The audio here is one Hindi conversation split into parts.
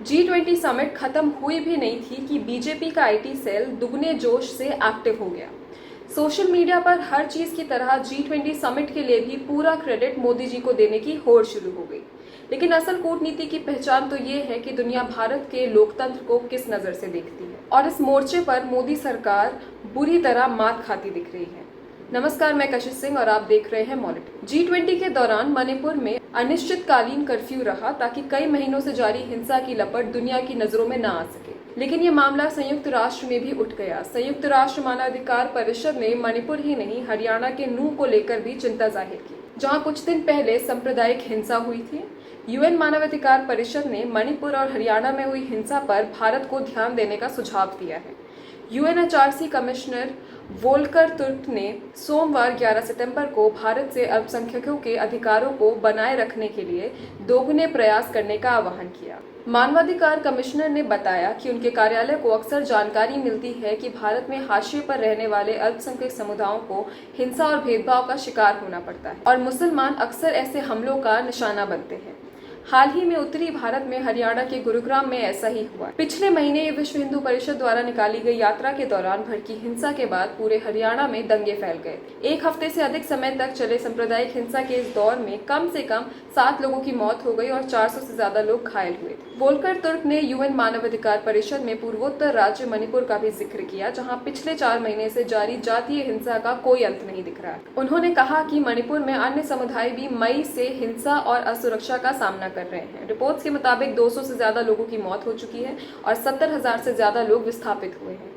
G20 समिट खत्म हुई भी नहीं थी कि बीजेपी का आईटी सेल दुगने जोश से एक्टिव हो गया। सोशल मीडिया पर हर चीज की तरह G20 समिट के लिए भी पूरा क्रेडिट मोदी जी को देने की होड़ शुरू हो गई। लेकिन असल कूटनीति की पहचान तो ये है कि दुनिया भारत के लोकतंत्र को किस नजर से देखती है, और इस मोर्चे पर मोदी सरकार बुरी तरह मात खाती दिख रही है। नमस्कार, मैं कशिश सिंह और आप देख रहे हैं मॉनिटर। G20 के दौरान मणिपुर में अनिश्चितकालीन कर्फ्यू रहा ताकि कई महीनों से जारी हिंसा की लपट दुनिया की नजरों में न आ सके। लेकिन ये मामला संयुक्त राष्ट्र में भी उठ गया। संयुक्त राष्ट्र मानवाधिकार परिषद ने मणिपुर ही नहीं, हरियाणा के नूह को लेकर भी चिंता जाहिर की, जहां कुछ दिन पहले सांप्रदायिक हिंसा हुई थी। यूएन मानवाधिकार परिषद ने मणिपुर और हरियाणा में हुई हिंसा पर भारत को ध्यान देने का सुझाव दिया है। यूएनएचआरसी कमिश्नर वोल्कर तुर्क ने सोमवार 11 सितंबर को भारत से अल्पसंख्यकों के अधिकारों को बनाए रखने के लिए दोगुने प्रयास करने का आह्वान किया। मानवाधिकार कमिश्नर ने बताया कि उनके कार्यालय को अक्सर जानकारी मिलती है कि भारत में हाशिए पर रहने वाले अल्पसंख्यक समुदायों को हिंसा और भेदभाव का शिकार होना पड़ता है और मुसलमान अक्सर ऐसे हमलों का निशाना बनते हैं। हाल ही में उत्तरी भारत में हरियाणा के गुरुग्राम में ऐसा ही हुआ। पिछले महीने विश्व हिंदू परिषद द्वारा निकाली गई यात्रा के दौरान भड़की हिंसा के बाद पूरे हरियाणा में दंगे फैल गए। एक हफ्ते से अधिक समय तक चले सांप्रदायिक हिंसा के इस दौर में कम से कम 7 लोगों की मौत हो गई और 400 से ज्यादा लोग घायल हुए। वोल्कर तुर्क ने यूएन मानवाधिकार परिषद में पूर्वोत्तर राज्य मणिपुर का भी जिक्र किया, जहां पिछले 4 महीने से जारी जातीय हिंसा का कोई अंत नहीं दिख रहा है। उन्होंने कहा कि मणिपुर में अन्य समुदाय भी मई से हिंसा और असुरक्षा का सामना कर रहे हैं। रिपोर्ट्स के मुताबिक 200 से ज्यादा लोगों की मौत हो चुकी है और 70,000 से ज्यादा लोग विस्थापित हुए हैं।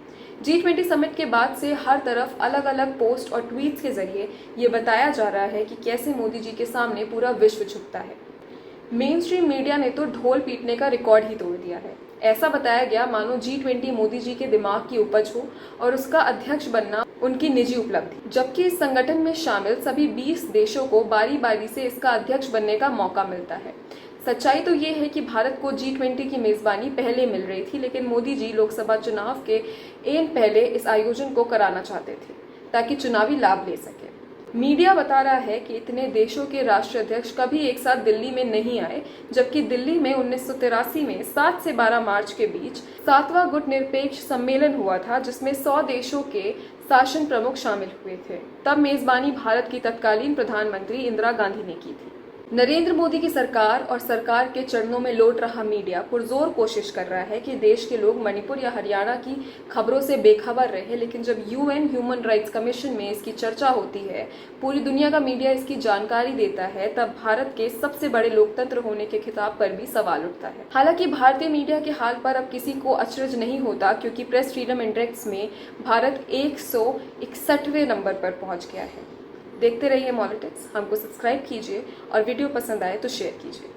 G20 समिट के बाद से हर तरफ अलग अलग पोस्ट और ट्वीट्स के जरिए ये बताया जा रहा है कि कैसे मोदी जी के सामने पूरा विश्व झुकता है। मेन स्ट्रीम मीडिया ने तो ढोल पीटने का रिकॉर्ड ही तोड़ दिया है। ऐसा बताया गया मानो G20 मोदी जी के दिमाग की उपज हो और उसका अध्यक्ष बनना उनकी निजी उपलब्धि, जबकि इस संगठन में शामिल सभी 20 देशों को बारी बारी से इसका अध्यक्ष बनने का मौका मिलता है। सच्चाई तो ये है कि भारत को G20 की मेजबानी पहले मिल रही थी, लेकिन मोदी जी लोकसभा चुनाव के एक पहले इस आयोजन को कराना चाहते थे ताकि चुनावी लाभ ले सके। मीडिया बता रहा है कि इतने देशों के राष्ट्राध्यक्ष कभी एक साथ दिल्ली में नहीं आए, जबकि दिल्ली में 1983 में 7 से 12 मार्च के बीच 7वां गुटनिरपेक्ष सम्मेलन हुआ था, जिसमें 100 देशों के शासन प्रमुख शामिल हुए थे। तब मेजबानी भारत की तत्कालीन प्रधानमंत्री इंदिरा गांधी ने की थी। नरेंद्र मोदी की सरकार और सरकार के चरणों में लौट रहा मीडिया पुरजोर कोशिश कर रहा है कि देश के लोग मणिपुर या हरियाणा की खबरों से बेखबर रहे, लेकिन जब यूएन ह्यूमन राइट्स कमीशन में इसकी चर्चा होती है, पूरी दुनिया का मीडिया इसकी जानकारी देता है, तब भारत के सबसे बड़े लोकतंत्र होने के खिताब पर भी सवाल उठता है। हालांकि भारतीय मीडिया के हाल पर अब किसी को अचरज नहीं होता, क्योंकि प्रेस फ्रीडम इंडेक्स में भारत 161वें नंबर पर पहुंच गया है। देखते रहिए मॉनिटर्स, हमको सब्सक्राइब कीजिए और वीडियो पसंद आए तो शेयर कीजिए।